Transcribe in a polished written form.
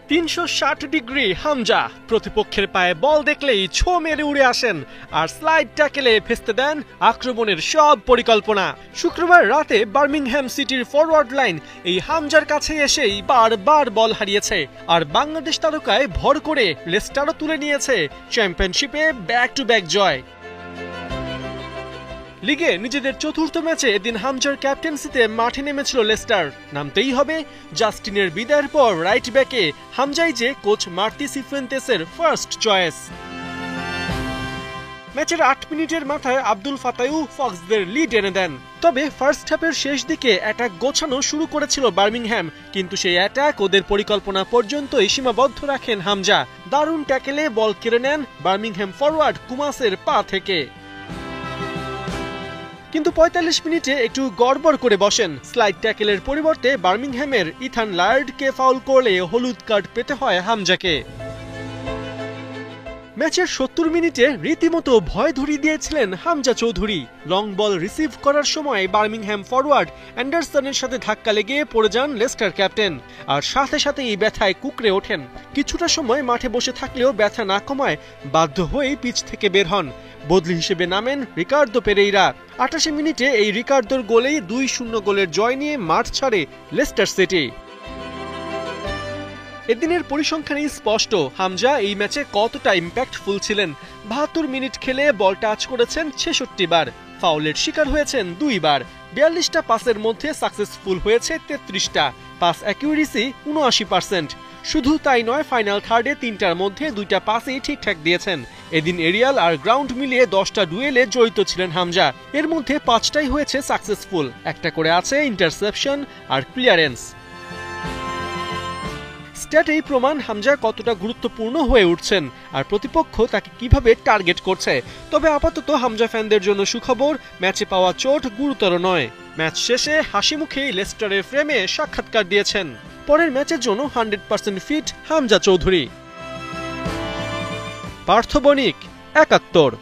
360 degree Hamza প্রতিপক্ষের পায়ে বল দেখলেই ছো মেরে উড়ে আসেন আর স্লাইড ট্যাকেলে ভেস্তে দেন আক্রমণের সব পরিকল্পনা। শুক্রবার রাতে বার্মিংহাম সিটির ফরওয়ার্ড লাইন এই হামজার কাছে এসেই বারবার বল হারিয়েছে আর বাংলাদেশ তারকায় ভর করে লেস্টারও তুলে নিয়েছে চ্যাম্পিয়নশিপে ব্যাক টু ব্যাক জয়। লিগে নিজেদের চতুর্থ ম্যাচে এদিন হামজার ক্যাপ্টেন্সিতে মাঠে নেমেছিল লেস্টার। নামতেই হবে জাস্টিনের বিদায়ের পর রাইট ব্যাকে হামজাই যে কোচ মার্তি সিফুয়েন্তেসের ফার্স্ট চয়েস। ম্যাচের 8 মিনিটের মাথায় আব্দুল ফাতাহু ফক্সদের লিড এনে দেন। তবে ফার্স্ট হাফের শেষ দিকে অ্যাটাক গোছানো শুরু করেছিল বার্মিংহাম, কিন্তু সেই অ্যাটাক ওদের পরিকল্পনা পর্যন্তই সীমাবদ্ধ রাখেন হামজা। দারুণ ট্যাকেলে বল কেড়ে নেন বার্মিংহাম ফরওয়ার্ড কুমাসের পা থেকে। কিন্তু 45 মিনিটে একটু গড়বড় করে বসেন। স্লাইড ট্যাকেলের পরিবর্তে বার্মিংহামের ইথান লায়ার্ডকে ফাউল করলে হলুদ কার্ড পেতে হয় হামজাকে। ম্যাচের 70 মিনিটে রীতিমতো ভয় ধরিয়ে দিয়েছিলেন Hamza Chowdhury. Long ball receive করার সময় বার্মিংহাম ফরওয়ার্ড অ্যান্ডারসনের সাথে ধাক্কা লেগে পড়ে যান লেস্টার ক্যাপ্টেন, আর সাথে সাথে এই ব্যথায় কুকড়ে ওঠেন। কিছুটা সময় মাঠে বসে থাকলেও ব্যথা না কমায় বাধ্য হয়ে পিচ থেকে বের হন। বদলি হিসেবে নামেন রিকার্দো পেরেইরা। 88 মিনিটে এই রিকার্দোর গোলেই 2-0 গোলের জয় নিয়ে মাঠ ছাড়ে লেস্টার সিটি। এদিনের পরিসংখ্যানই স্পষ্ট হামজা এই ম্যাচে কতটা ইম্প্যাক্টফুল ছিলেন। 72 মিনিট খেলে বল টাচ করেছেন 66 বার, ফাউলের শিকার হয়েছেন 2 বার। 42টা পাসের মধ্যে সাকসেসফুল হয়েছে 33টা, পাস অ্যাকিউরেসি 79%। শুধু তাই নয়, ফাইনাল থার্ডে 3টার মধ্যে 2টা পাসই ঠিকঠাক দিয়েছেন। এদিন এরিয়াল আর গ্রাউন্ড মিলিয়ে 10টা ডুয়েলে জড়িত ছিলেন হামজা, এর মধ্যে 5টাই হয়েছে সাকসেসফুল, একটা করে আছে ইন্টারসেপশন আর ক্লিয়ারেন্স। স্ট্যাটেই প্রমাণ হামজা কতটা গুরুত্বপূর্ণ হয়ে উঠছেন আর প্রতিপক্ষ তাকে কিভাবে টার্গেট করছে। তবে আপাতত হামজা ফ্যানদের জন্য সুখবর, ম্যাচে পাওয়া চোট গুরুতর নয়। ম্যাচ শেষে হাসি মুখেই লেস্টারের ফ্রেমে সাক্ষাৎকার দিয়েছেন। পরের ম্যাচের জন্য 100% ফিট হামজা চৌধুরী। পার্থ বণিক, ৭১।